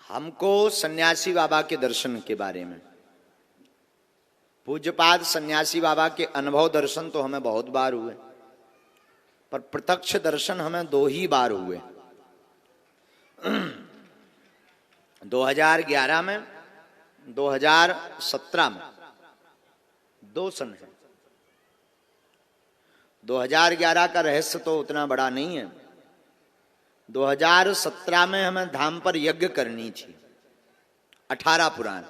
हमको सन्यासी बाबा के दर्शन के बारे में, पूज्यपाद सन्यासी बाबा के अनुभव दर्शन तो हमें बहुत बार हुए, पर प्रत्यक्ष दर्शन हमें 2 ही बार हुए। 2011 में, 2017 में, 2 सन है। 2011 का रहस्य तो उतना बड़ा नहीं है। 2017 में हमें धाम पर यज्ञ करनी थी, 18 पुराण।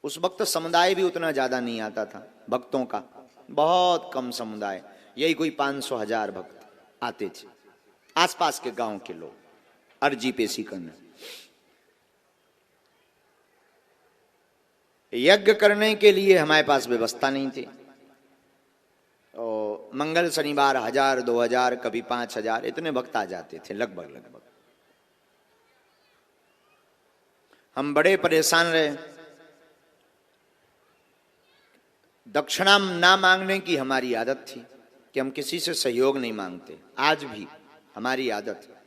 उस वक्त समुदाय भी उतना ज्यादा नहीं आता था, भक्तों का बहुत कम समुदाय, यही कोई 500-1000 भक्त आते थे, आसपास के गांव के लोग अर्जी पेशी करने। यज्ञ करने के लिए हमारे पास व्यवस्था नहीं थी। और मंगल शनिवार 1000-2000 कभी 5000 इतने भक्त आ जाते थे, लगभग। हम बड़े परेशान रहे। दक्षिणा ना मांगने की हमारी आदत थी कि हम किसी से सहयोग नहीं मांगते, आज भी हमारी आदत है।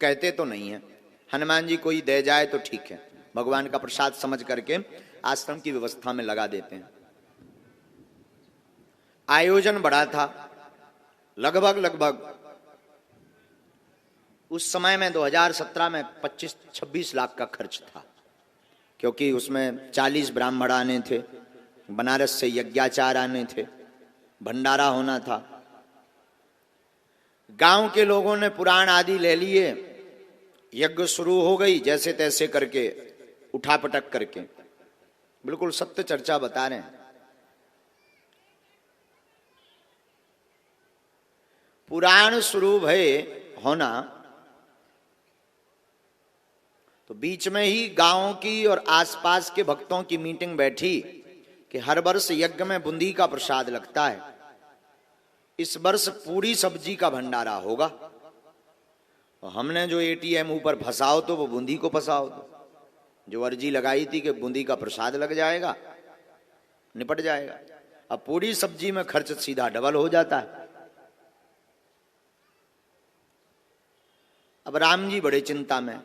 कहते तो नहीं है, हनुमान जी कोई दे जाए तो ठीक है, भगवान का प्रसाद समझ करके आश्रम की व्यवस्था में लगा देते हैं। आयोजन बड़ा था, लगभग उस समय में 2017 में 25-26 लाख का खर्च था, क्योंकि उसमें 40 ब्राह्मण आने थे, बनारस से यज्ञाचार आने थे, भंडारा होना था। गांव के लोगों ने पुराण आदि ले लिए, यज्ञ शुरू हो गई जैसे तैसे करके, उठापटक करके। बिल्कुल सत्य चर्चा बता रहे हैं। पुराण शुरू भय होना तो बीच में ही गांव की और आसपास के भक्तों की मीटिंग बैठी कि हर वर्ष यज्ञ में बूंदी का प्रसाद लगता है, इस वर्ष पूरी सब्जी का भंडारा होगा। और हमने जो एटीएम ऊपर फंसाओ तो वो बूंदी को फंसाओ, तो जो अर्जी लगाई थी कि बूंदी का प्रसाद लग जाएगा, निपट जाएगा। अब पूरी सब्जी में खर्च सीधा डबल हो जाता है। अब राम जी बड़े चिंता में।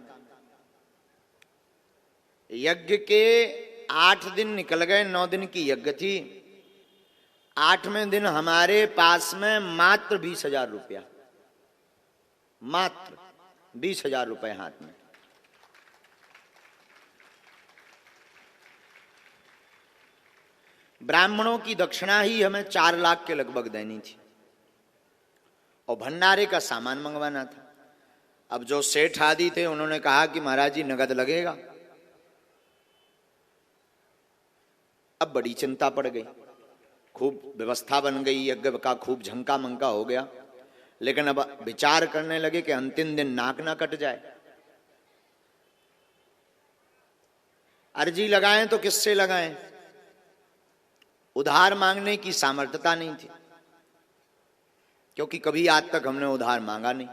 यज्ञ के 8 दिन निकल गए, 9 दिन की यज्ञ थी। 8वें दिन हमारे पास में मात्र 20,000 रुपया, मात्र 20,000 रुपए हाथ में। ब्राह्मणों की दक्षिणा ही हमें 4 लाख के लगभग देनी थी और भंडारे का सामान मंगवाना था। अब जो सेठ आदि थे उन्होंने कहा कि महाराज जी नगद लगेगा। अब बड़ी चिंता पड़ गई, खूब व्यवस्था बन गई, यज्ञ का खूब झंका मंका हो गया। लेकिन अब विचार करने लगे कि अंतिम दिन नाक ना कट जाए। अर्जी लगाएं तो किससे लगाएं? उधार मांगने की सामर्थ्यता नहीं थी, क्योंकि कभी आज तक हमने उधार मांगा नहीं,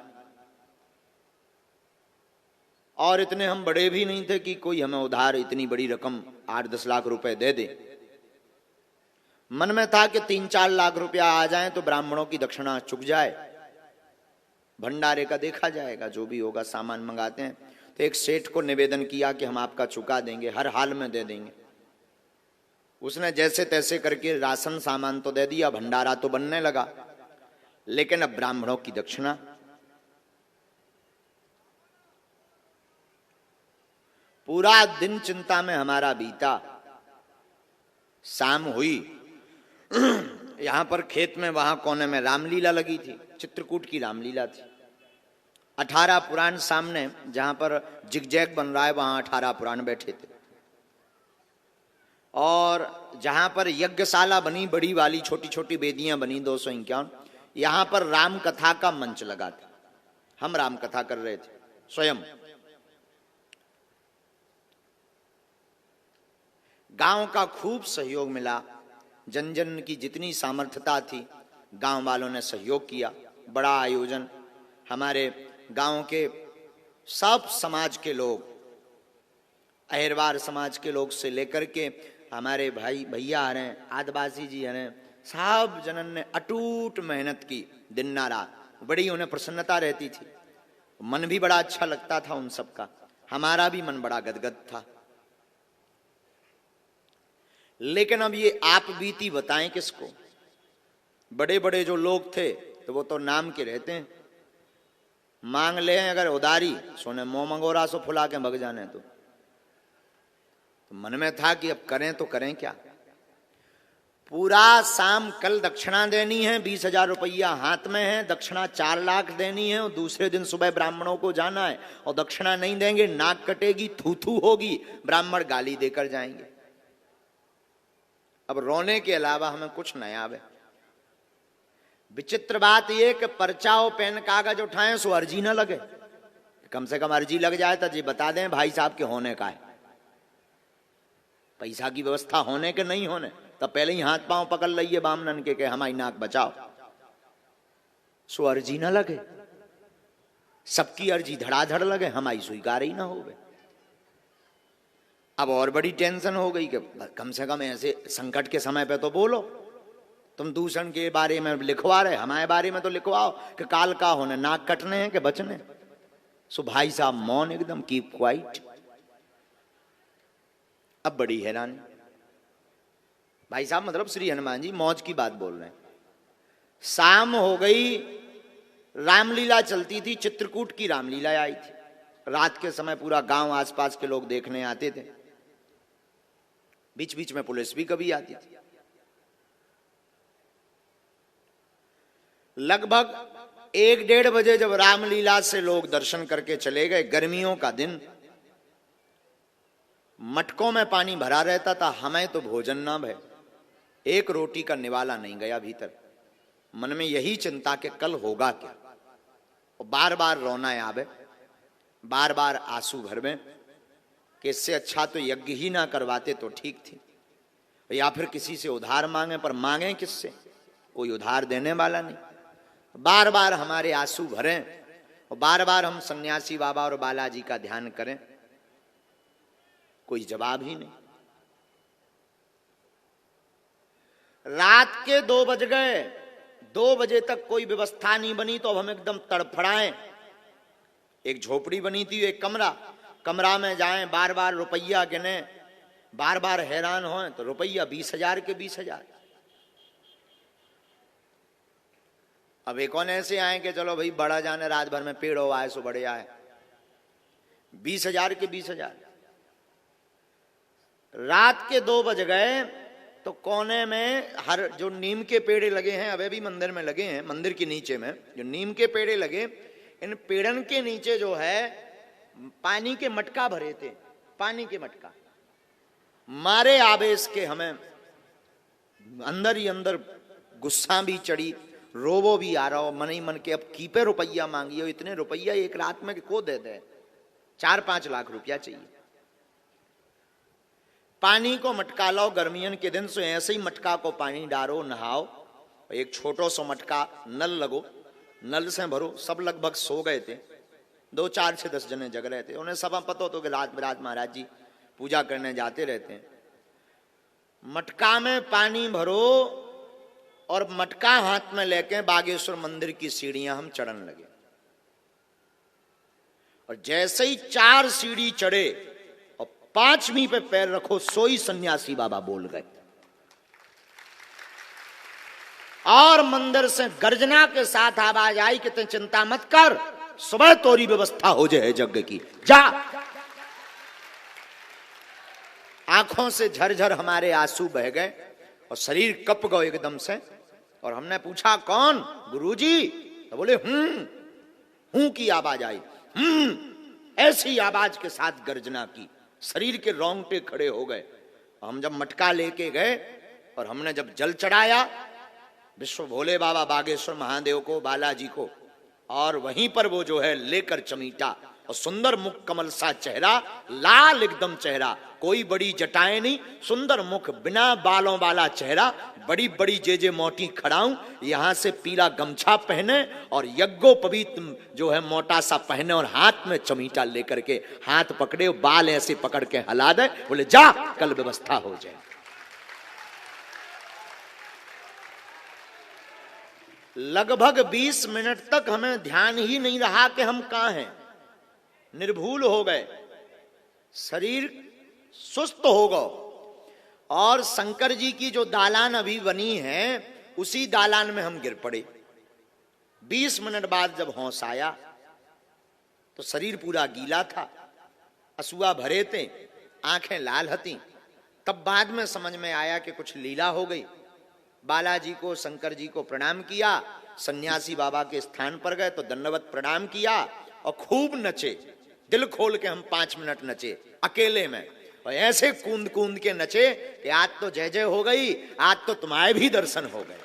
और इतने हम बड़े भी नहीं थे कि कोई हमें उधार इतनी बड़ी रकम 8-10 लाख रुपए दे दे। मन में था कि 3-4 लाख रुपया आ जाए तो ब्राह्मणों की दक्षिणा चुक जाए, भंडारे का देखा जाएगा, जो भी होगा सामान मंगाते हैं। तो एक सेठ को निवेदन किया कि हम आपका चुका देंगे, हर हाल में दे देंगे। उसने जैसे तैसे करके राशन सामान तो दे दिया, भंडारा तो बनने लगा, लेकिन अब ब्राह्मणों की दक्षिणा। पूरा दिन चिंता में हमारा बीता। शाम हुई, यहां पर खेत में वहां कोने में रामलीला लगी थी, चित्रकूट की रामलीला थी। 18 पुराण सामने, जहां पर जिगजैग बन रहा है वहां 18 पुराण बैठे थे। और जहां पर यज्ञशाला बनी बड़ी वाली, छोटी छोटी वेदियां बनी 251, यहां पर राम कथा का मंच लगा था। हम राम कथा कर रहे थे स्वयं। गांव का खूब सहयोग मिला, जन जन की जितनी सामर्थ्यता थी गांव वालों ने सहयोग किया। बड़ा आयोजन, हमारे गांव के सब समाज के लोग, अहिरवार समाज के लोग से लेकर के हमारे भाई भैया आ रहे हैं, आदिवासी जी आ रहे हैं, सब जनन ने अटूट मेहनत की दिन ना रात। बड़ी उन्हें प्रसन्नता रहती थी, मन भी बड़ा अच्छा लगता था उन सबका। हमारा भी मन बड़ा गदगद था। लेकिन अब ये आप बीती बताएं किसको? बड़े बड़े जो लोग थे तो वो तो नाम के रहते हैं, मांग ले अगर उधारी सोने मोह मंगोरा सो फुला के भग जाने। तो मन में था कि अब करें तो करें क्या। पूरा शाम कल दक्षिणा देनी है, 20,000 रुपया हाथ में है, दक्षिणा 4 लाख देनी है, और दूसरे दिन सुबह ब्राह्मणों को जाना है, और दक्षिणा नहीं देंगे नाक कटेगी, थू थू होगी, ब्राह्मण गाली देकर जाएंगे। अब रोने के अलावा हमें कुछ नहीं आवे। विचित्र बात यह कि पर्चाओ पेन कागज उठाएं सो अर्जी न लगे। कम से कम अर्जी लग जाए तो जी बता दें भाई साहब के होने का है, पैसा की व्यवस्था होने के नहीं होने, तब पहले ही हाथ पांव पकड़ लिये बामनन के हमारी नाक बचाओ। सो अर्जी न लगे, सबकी अर्जी धड़ाधड़ लगे, हमारी स्वीकार ही ना हो। अब और बड़ी टेंशन हो गई कि कम से कम ऐसे संकट के समय पे तो बोलो। तुम दूषण के बारे में लिखवा रहे, हमारे बारे में तो लिखवाओ कि काल का होने, नाक कटने हैं कि बचने। सो भाई साहब मौन एकदम, कीप क्वाइट। अब बड़ी हैरानी, भाई साहब मतलब श्री हनुमान जी मौज की बात बोल रहे हैं। शाम हो गई, रामलीला चलती थी, चित्रकूट की रामलीला आई थी। रात के समय पूरा गांव आसपास के लोग देखने आते थे, बीच बीच में पुलिस भी कभी आती थी। लगभग 1-1:30 बजे जब रामलीला से लोग दर्शन करके चले गए, गर्मियों का दिन, मटकों में पानी भरा रहता था, हमें तो भोजन ना भय, एक रोटी का निवाला नहीं गया भीतर। मन में यही चिंता कि कल होगा क्या, और बार बार रोना आवे, बार बार आंसू भर में कि इससे अच्छा तो यज्ञ ही ना करवाते तो ठीक थी, या फिर किसी से उधार मांगे, पर मांगे किससे, कोई उधार देने वाला नहीं। बार बार हमारे आंसू भरें और बार बार हम सन्यासी बाबा और बालाजी का ध्यान करें, कोई जवाब ही नहीं। रात के 2 बज गए, 2 बजे तक कोई व्यवस्था नहीं बनी, तो अब हम एकदम तड़फड़ाएं। एक झोपड़ी बनी थी, एक कमरा में जाएं, बार बार रुपया गिने, बार बार हैरान हों, तो रुपया 20,000 के 20,000। अब एक कौन ऐसे आए कि चलो भाई बड़ा जाने, रात भर में पेड़ हो आए सो बड़े आए, 20,000 के 20,000। रात के 2 बज गए तो कोने में हर जो नीम के पेड़े लगे हैं, अभी भी मंदिर में लगे हैं, मंदिर के नीचे में जो नीम के पेड़े लगे, इन पेड़न के नीचे जो है पानी के मटका भरे थे, पानी के मटका। मारे आवेश के हमें अंदर ही अंदर गुस्सा भी चढ़ी, रोबो भी आ रहा हो मन ही मन के, अब कीपे रुपया मांगी हो, इतने रुपया एक रात में को दे दे, 4-5 लाख रुपया चाहिए। पानी को मटका लाओ, गर्मियन के दिन से ऐसे ही मटका को पानी डालो, नहाओ, एक छोटो सो मटका नल लगो, नल से भरो। सब लगभग सो गए थे, 2, 4 से 10 जने जग रहे थे। उन्हें सब पता हो तो कि रात बिरात महाराज जी पूजा करने जाते रहते हैं। मटका में पानी भरो और मटका हाथ में लेके बागेश्वर मंदिर की सीढ़ियां हम चढ़ने लगे, और जैसे ही 4 सीढ़ी चढ़े और 5वीं पे पैर रखो, सोई सन्यासी बाबा बोल गए, और मंदिर से गर्जना के साथ आवाज आई कि तुम चिंता मत कर, सुबह तोरी व्यवस्था हो जाए यज्ञ की, जा। आंखों से झरझर हमारे आंसू बह गए और शरीर कप गए एकदम से। और हमने पूछा कौन? गुरुजी। तो बोले हूं की आवाज आई, ऐसी आवाज के साथ गर्जना की, शरीर के रोंगटे खड़े हो गए। हम जब मटका लेके गए और हमने जब जल चढ़ाया विश्व भोले बाबा बागेश्वर महादेव को, बालाजी को, और वहीं पर वो जो है लेकर चमीटा, और सुंदर मुख कमल सा चेहरा, लाल एकदम चेहरा, कोई बड़ी जटाएं नहीं, सुंदर मुख, बिना बालों वाला चेहरा, बड़ी बड़ी जे मोटी खड़ाऊं, यहां से पीला गमछा पहने और यज्ञोपवीत जो है मोटा सा पहने, और हाथ में चमीटा लेकर के हाथ पकड़े, बाल ऐसे पकड़ के हिला दे, बोले जा कल व्यवस्था हो जाए। लगभग 20 मिनट तक हमें ध्यान ही नहीं रहा कि हम कहां हैं, निर्भूल हो गए। शरीर सुस्त हो गो। और शंकर जी की जो दालान अभी बनी है उसी दालान में हम गिर पड़े। 20 मिनट बाद जब होश आया तो शरीर पूरा गीला था, असुआ भरे थे, आंखें लाल हती। तब बाद में समझ में आया कि कुछ लीला हो गई। बालाजी को, शंकर जी को प्रणाम किया, सन्यासी बाबा के स्थान पर गए तो दंडवत प्रणाम किया और खूब नचे। दिल खोल के हम 5 मिनट नचे अकेले में, और ऐसे कूद कूद के नचे कि आज तो जय जय हो गई, आज तो तुम्हारे भी दर्शन हो गए।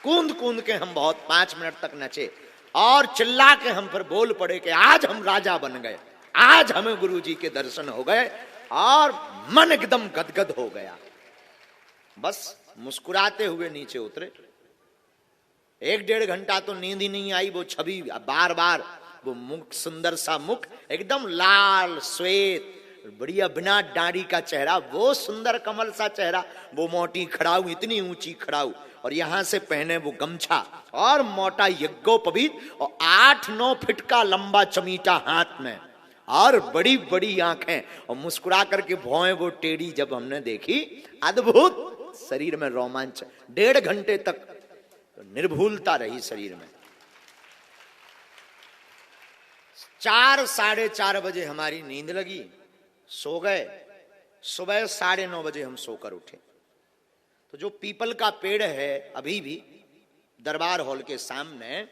कूद कूद के हम बहुत 5 मिनट तक नचे और चिल्ला के हम फिर बोल पड़े कि आज हम राजा बन गए, आज हमें गुरु जी के दर्शन हो गए। और मन एकदम गदगद हो गया। बस मुस्कुराते हुए नीचे उतरे। 1-1.5 घंटा तो नींद ही नहीं आई। वो छवि बार बार, वो मुख, सुंदर सा मुख, एकदम लाल श्वेत, बढ़िया बिना दाढ़ी का चेहरा, वो सुंदर कमल सा चेहरा, वो मोटी खड़ाऊ, इतनी ऊंची खड़ाऊ, और यहां से पहने वो गमछा और मोटा यज्ञोपवीत, और 8-9 फीट का लंबा चमीटा हाथ में, और बड़ी बड़ी आंखें, और मुस्कुरा करके भौएं वो टेढ़ी जब हमने देखी, अद्भुत। शरीर में रोमांच। 1.5 घंटे तक निर्भूलता रही शरीर में। 4, 4:30 बजे हमारी नींद लगी, सो गए। सुबह 9:30 बजे हम सोकर उठे। तो जो पीपल का पेड़ है अभी भी दरबार हॉल के सामने,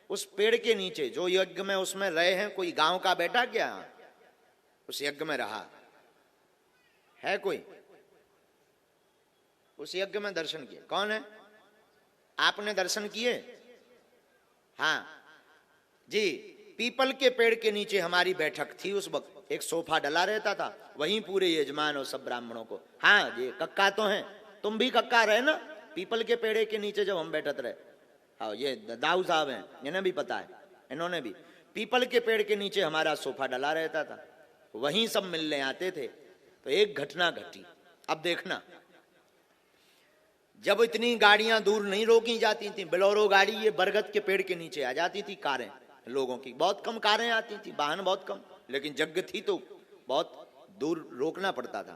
उस पेड़ के नीचे जो यज्ञ में उसमें रहे हैं, कोई गांव का बेटा क्या उस यज्ञ में रहा है? कोई उस यज्ञ में दर्शन किए? कौन है? आपने दर्शन किए? हाँ जी। पीपल के पेड़ के नीचे हमारी बैठक थी। उस वक्त एक सोफा डला रहता था, वहीं पूरे यजमान और सब ब्राह्मणों को। हाँ ये कक्का तो हैं, तुम भी कक्का रहे ना पीपल के पेड़ के नीचे जब हम बैठत रहे। हाँ ये दाऊ साहब हैं, इन्हें भी पता है, इन्होंने भी। पीपल के पेड़ के नीचे हमारा सोफा डला रहता था, वहीं सब मिलने आते थे। तो एक घटना घटी। अब देखना, जब इतनी गाड़ियां दूर नहीं रोकी जाती थी, बोलेरो गाड़ी ये बरगद के पेड़ के नीचे आ जाती थी। कारें लोगों की बहुत कम कारें आती थी, वाहन बहुत कम, लेकिन यज्ञ थी तो बहुत दूर रोकना पड़ता था।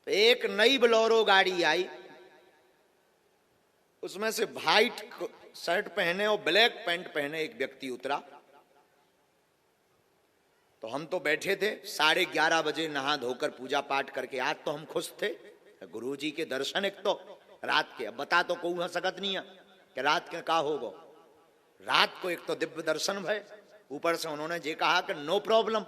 तो एक नई बोलेरो गाड़ी आई, उसमें से व्हाइट शर्ट पहने और ब्लैक पैंट पहने एक व्यक्ति उतरा। तो हम तो बैठे थे, 11:30 बजे नहा धोकर पूजा पाठ करके। आज तो हम खुश थे, गुरु जी के दर्शन एक तो रात के। अब बता तो कहूँ सकत नहीं है कि रात के का होगा। रात को एक तो दिव्य दर्शन भय, ऊपर से उन्होंने ये कहा कि नो प्रॉब्लम,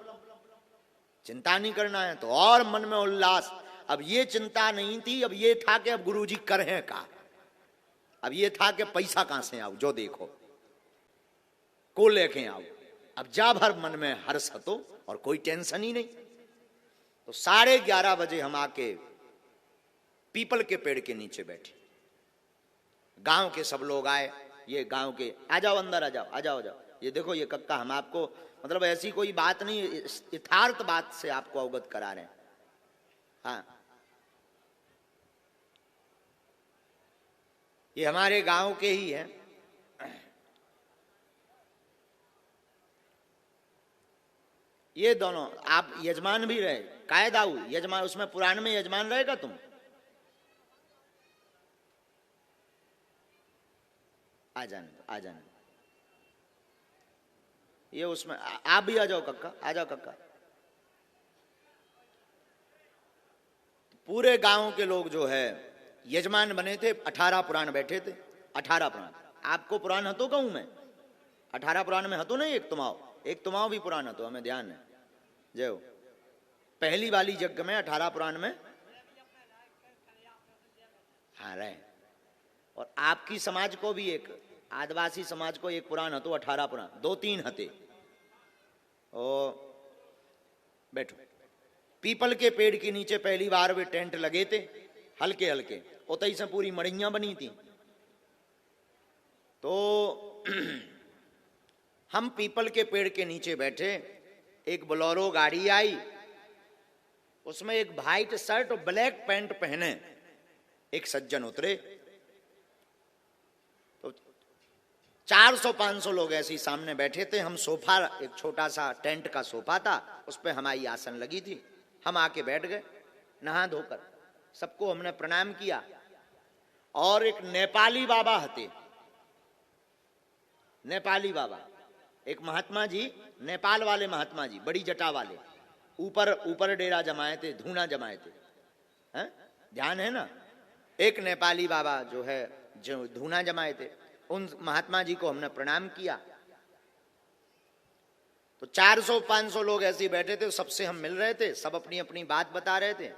चिंता नहीं करना है। तो और मन में उल्लास। अब ये चिंता नहीं थी, अब ये था कि अब गुरु जी कर हैं का। अब ये था कि पैसा कहां से आओ, जो देखो को लेके आओ। अब जा भर मन में हर्ष हतो और कोई टेंशन ही नहीं। तो 11:30 बजे हम आके पीपल के पेड़ के नीचे बैठे। गांव के सब लोग आए, ये गांव के, आ जाओ अंदर, आ जाओ आ जाओ आ जाओ। ये देखो ये कक्का, हम आपको मतलब ऐसी कोई बात नहीं, यथार्थ बात से आपको अवगत करा रहे हैं। हाँ ये हमारे गांव के ही हैं। ये दोनों आप यजमान भी रहे, कायदाऊ यजमान, उसमें पुराण में यजमान रहेगा तुम। आ जाने दो, आ जाने दो। ये उसमें आप भी आ जाओ कक्का, आ जाओ कक्का। पूरे गांव के लोग जो है यजमान बने थे। 18 पुराण बैठे थे, 18 पुराण। आपको पुराण हतो कहूं मैं? 18 पुराण में हतो नहीं, एक तुमाओ भी पुराण हतो, हमें ध्यान है। जय हो। पहली वाली यज्ञ में 18 पुराण में हाँ रहे। और आपकी समाज को भी, एक आदिवासी समाज को एक पुराण हतो, 18 पुराण, 2-3 हते। ओ बैठो। पीपल के पेड़ के नीचे पहली बार वे टेंट लगे थे, हल्के हल्के, उतई से पूरी मड़ियां बनी थी। तो हम पीपल के पेड़ के नीचे बैठे, एक बोलेरो गाड़ी आई, उसमें एक व्हाइट शर्ट और ब्लैक पैंट पहने एक सज्जन उतरे। तो 400-500 लोग ऐसे ही सामने बैठे थे। हम सोफा, एक छोटा सा टेंट का सोफा था, उस पर हमारी आसन लगी थी। हम आके बैठ गए नहा धोकर, सबको हमने प्रणाम किया। और एक नेपाली बाबा हते, नेपाली बाबा, एक महात्मा जी, नेपाल वाले महात्मा जी, बड़ी जटा वाले, ऊपर डेरा जमाए थे, धूना जमाए थे, हैं? ध्यान है ना? एक नेपाली बाबा जो है, जो धूना जमाए थे, उन महात्मा जी को हमने प्रणाम किया। तो 400-500 लोग ऐसे ही बैठे थे, सबसे हम मिल रहे थे, सब अपनी अपनी बात बता रहे थे।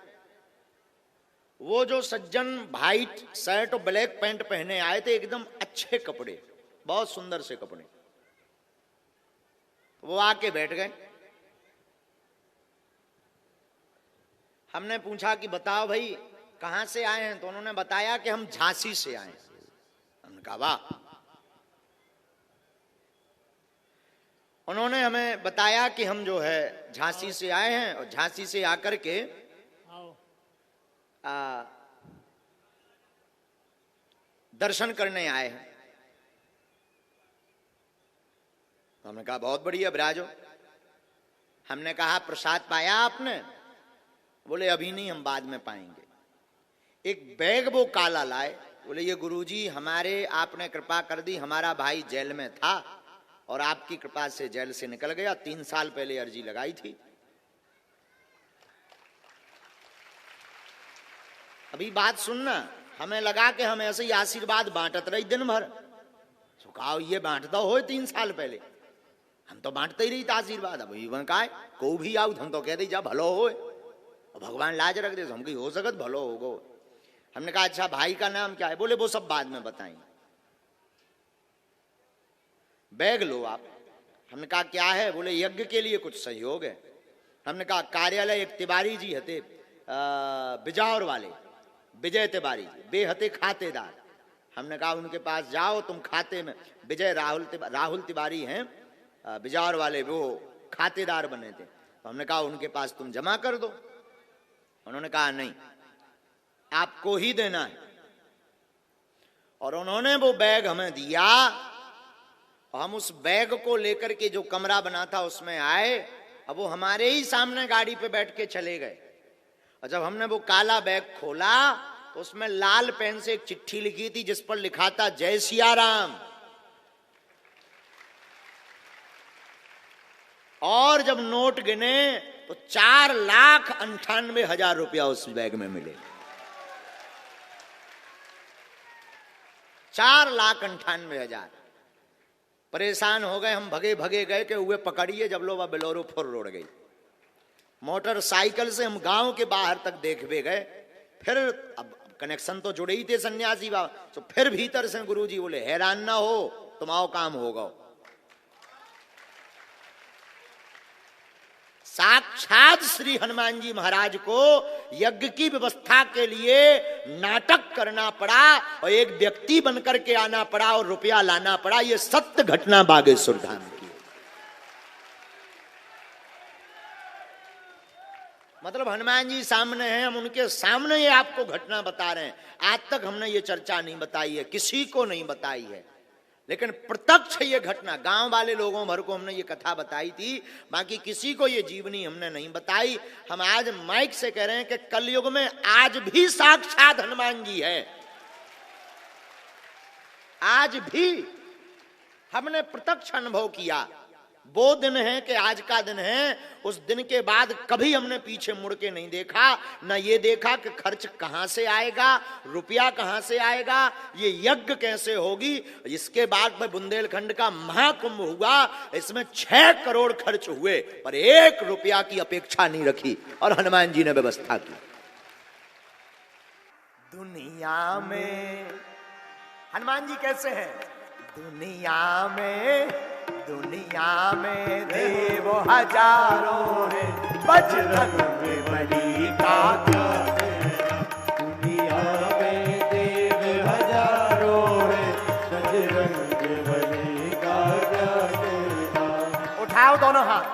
वो जो सज्जन व्हाइट शर्ट और ब्लैक पैंट पहने आए थे, एकदम अच्छे कपड़े, बहुत सुंदर से कपड़े, वो आके बैठ गए। हमने पूछा कि बताओ भाई कहां से आए हैं? तो उन्होंने बताया कि हम झांसी से आए हैं। हमने कहा वाह। उन्होंने हमें बताया कि हम जो है झांसी से आए हैं और झांसी से आकर के दर्शन करने आए हैं। तो हमने कहा बहुत बढ़िया, विराजो। हमने कहा प्रसाद पाया आपने? बोले अभी नहीं, हम बाद में पाएंगे। एक बैग वो काला लाए, बोले ये गुरुजी हमारे, आपने कृपा कर दी, हमारा भाई जेल में था और आपकी कृपा से जेल से निकल गया, 3 साल पहले अर्जी लगाई थी। अभी बात सुनना, हमें लगा कि हम ऐसे ही आशीर्वाद बांटत रही दिन भर। तो कहा ये बांटता हो 3 साल पहले, हम तो बांटते ही रही था आशीर्वाद। अब इवन का को भी आओ, हम तो कह दी जा भलो हो, भगवान लाज रख दे, हम की हो सकत भलो होगो। हमने कहा अच्छा भाई का नाम क्या है? बोले वो सब बाद में बताएंगे, बैग लो आप। हमने कहा क्या है? बोले यज्ञ के लिए कुछ सहयोग है। हमने कहा कार्यालय, एक तिवारी जी हते बिजौर वाले, विजय तिवारी जी, वे हते खातेदार। हमने कहा उनके पास जाओ तुम, खाते में विजय राहुल तिवारी हैं बिजौर वाले, वो खातेदार बने थे। तो हमने कहा उनके पास तुम जमा कर दो। उन्होंने कहा नहीं, आपको ही देना है। और उन्होंने वो बैग हमें दिया। हम उस बैग को लेकर के जो कमरा बना था उसमें आए। अब वो हमारे ही सामने गाड़ी पे बैठ के चले गए। और जब हमने वो काला बैग खोला तो उसमें लाल पेन से एक चिट्ठी लिखी थी जिस पर लिखा था जय सिया राम। और जब नोट गिने तो 4,98,000 रुपया उस बैग में मिले। 4,98,000। परेशान हो गए हम, भगे भगे गए कि हुए पकड़िए। जब लो वह बेलोरो फुर रोड गई। मोटरसाइकिल से हम गांव के बाहर तक देखवे गए। फिर अब कनेक्शन तो जुड़े ही थे सन्यासी बाबा, तो फिर भीतर से गुरुजी बोले हैरान ना हो, तुम आओ काम होगा। साक्षात श्री हनुमान जी महाराज को यज्ञ की व्यवस्था के लिए नाटक करना पड़ा और एक व्यक्ति बनकर के आना पड़ा और रुपया लाना पड़ा। ये सत्य घटना बागेश्वर धाम की। मतलब हनुमान जी सामने हैं, हम उनके सामने ये आपको घटना बता रहे हैं। आज तक हमने ये चर्चा नहीं बताई है, किसी को नहीं बताई है, लेकिन प्रत्यक्ष ये घटना गांव वाले लोगों भर को हमने ये कथा बताई थी, बाकी किसी को ये जीवनी हमने नहीं बताई। हम आज माइक से कह रहे हैं कि कलयुग में आज भी साक्षात हनुमान जी है। आज भी हमने प्रत्यक्ष अनुभव किया। वो दिन है कि आज का दिन है। उस दिन के बाद कभी हमने पीछे मुड़ के नहीं देखा, न ये देखा कि खर्च कहां से आएगा, रुपया कहां से आएगा, ये यज्ञ कैसे होगी। इसके बाद में बुंदेलखंड का महाकुंभ हुआ, इसमें 6 करोड़ खर्च हुए, पर 1 रुपया की अपेक्षा नहीं रखी और हनुमान जी ने व्यवस्था की। दुनिया में हनुमान जी कैसे हैं? दुनिया में देव हजारों है, बजरंग बली का क्या कहना। दुनिया में देव हजारों है, बजरंग बली का क्या कहना। उठाओ दोनों हाथ।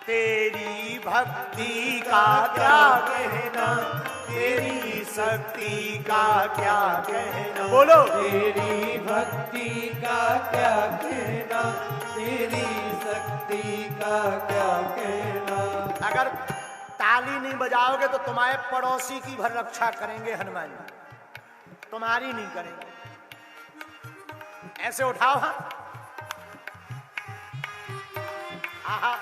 तेरी भक्ति का क्या कहना, तेरी शक्ति का क्या कहना, बोलो तेरी भक्ति का क्या कहना, तेरी शक्ति का क्या कहना। अगर ताली नहीं बजाओगे तो तुम्हारे पड़ोसी की भर रक्षा करेंगे हनुमान जी, तुम्हारी नहीं करेंगे। ऐसे उठाओ हाँ। आहा।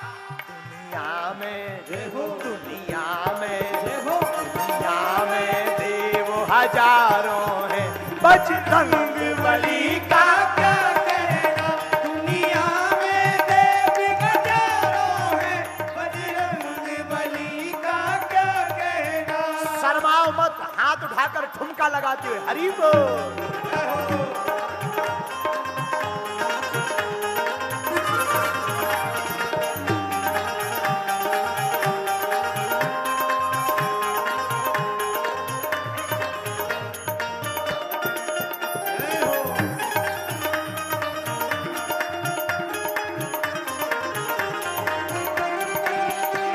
दुनिया में जय हो, दुनिया में जय हो, दुनिया में देव हजारों हैं, बजरंग बली का क्या कहना, दुनिया में देव हजारों हैं, बजरंग बली का क्या कहना। शर्माओ मत, हाथ उठाकर ठुमका लगाते हुए हरि बोल।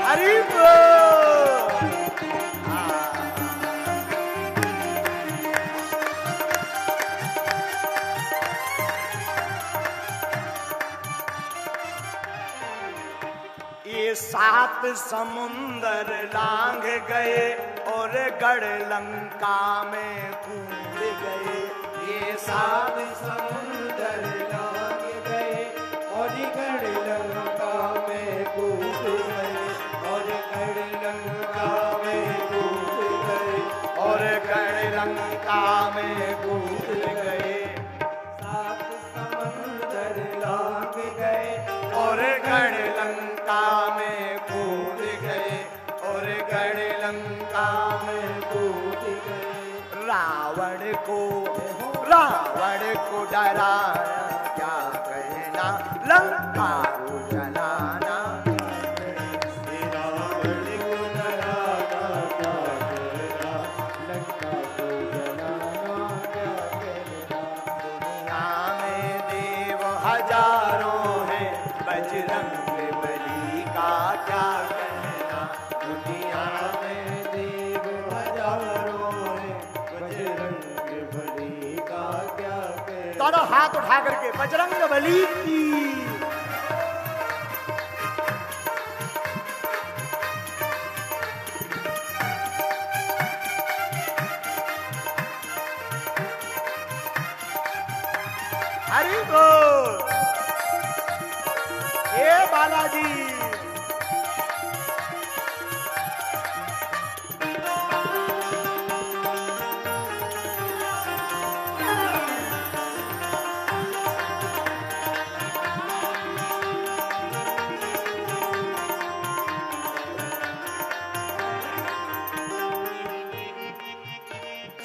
हरि बोल। ये सात समुंदर लांघ गए और गढ़ लंका में कूद गए। ये सात समुंदर लांघ गए और गढ़ लंका में कूद गए, और गढ़ लंका में कूद गए, और गढ़ लंका में कूद गए। सात समुंदर लांघ गए और गढ़ लंका में कूद गए, और गढ़ लंका में कूद गए। रावण को डराया क्या कहना, लंका को जलाना। रावण को डराना क्या कहना, लंका को जलाना क्या कहना। दुनिया में देव हजारों हैं, बजरंग बली का क्या कहना। दुनिया में देव हजारों हैं, बजरंग बली का क्या कहना। दोनों हाथ उठा करके बजरंग बली की। हरि बोल। हे बालाजी।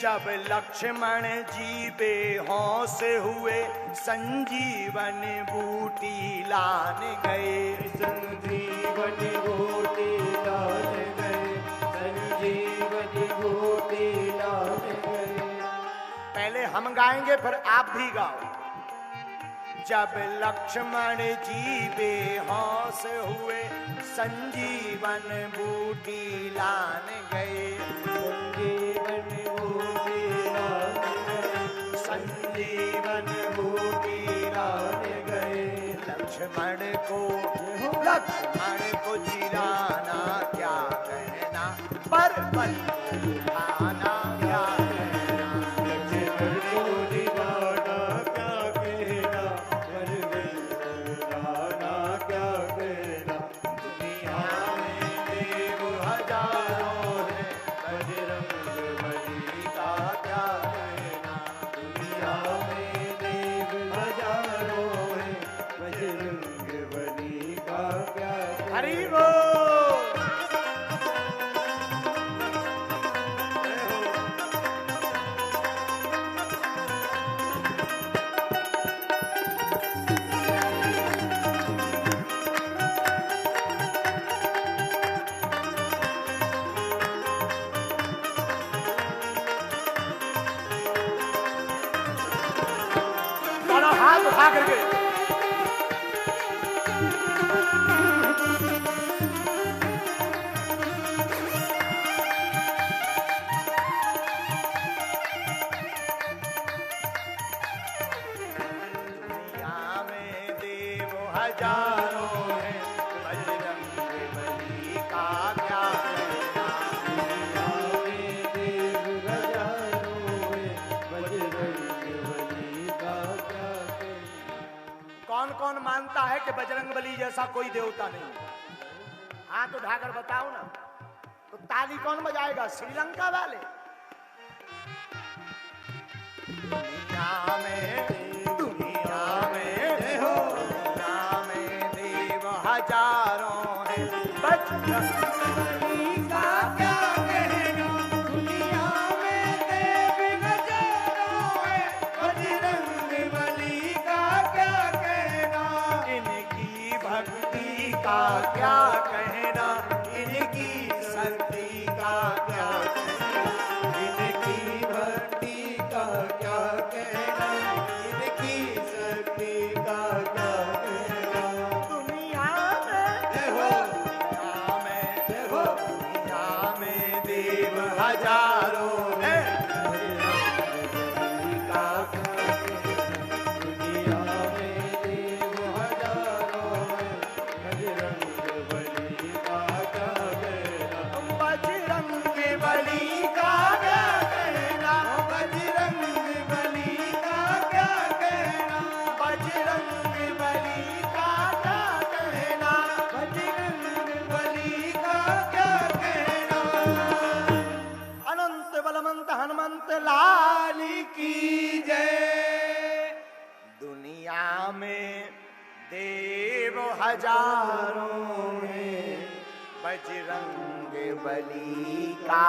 जब लक्ष्मण जी बेहोश हुए, संजीवन बूटी लान गए। संजीवन बूटी लान गए, संजीवन बूटी लान गए। पहले हम गाएंगे फिर आप भी गाओ। जब लक्ष्मण जी बेहोश हुए, संजीवन बूटी लान गए। संजीवन बूटी लान गए, संजीवन बूटी लान गए। लक्ष्मण को जिलाना क्या कहना, पर्वत को उठाना क्या कहना। लक्ष्मण को जिलाना क्या कहना, पर्वत को उठाना क्या कहना। दुनिया में देव हजारों हैं, बजरंग बली का क्या कहना। दुनिया में देव हजारों हैं, बजरंग बली का क्या कहना। हरि बोल। दोनों हाथ उठा करके हजारों हैं, बजरंग बली का क्या कहना। दुनिया में देव हजारों हैं, बजरंग बली का क्या कहना। कौन कौन मानता है कि बजरंग बली जैसा कोई देवता नहीं? हाथ उठाकर बताओ ना। तो ताली कौन बजाएगा? श्रीलंका वाले। दुनिया में, दुनिया में, दुनिया में देव हजारों हैं, बजरंग बली का क्या कहना। दुनिया में देव हजारों हैं, बजरंग बली का क्या कहना। इनकी भक्ति का क्या कहना, इनकी शक्ति का क्या कहना। इनकी भक्ति का क्या कहना, इनकी शक्ति का क्या कहना। दुनिया में, जय हो, दुनिया में, जय हो। दुनिया में देव हजारों हैं, बजरंग का क्या कहना। दुनिया में देव हजारों हैं, बजरंग बली का क्या कहना। बजरंग बली का क्या कहना। बजरंग बली का क्या कहना। बजरंग बली का क्या कहना। बजरंग बली का क्या कहना। अनंत बलवंत हनुमंत लाल की जय। दुनिया में देव हजारों में, बजरंग बली का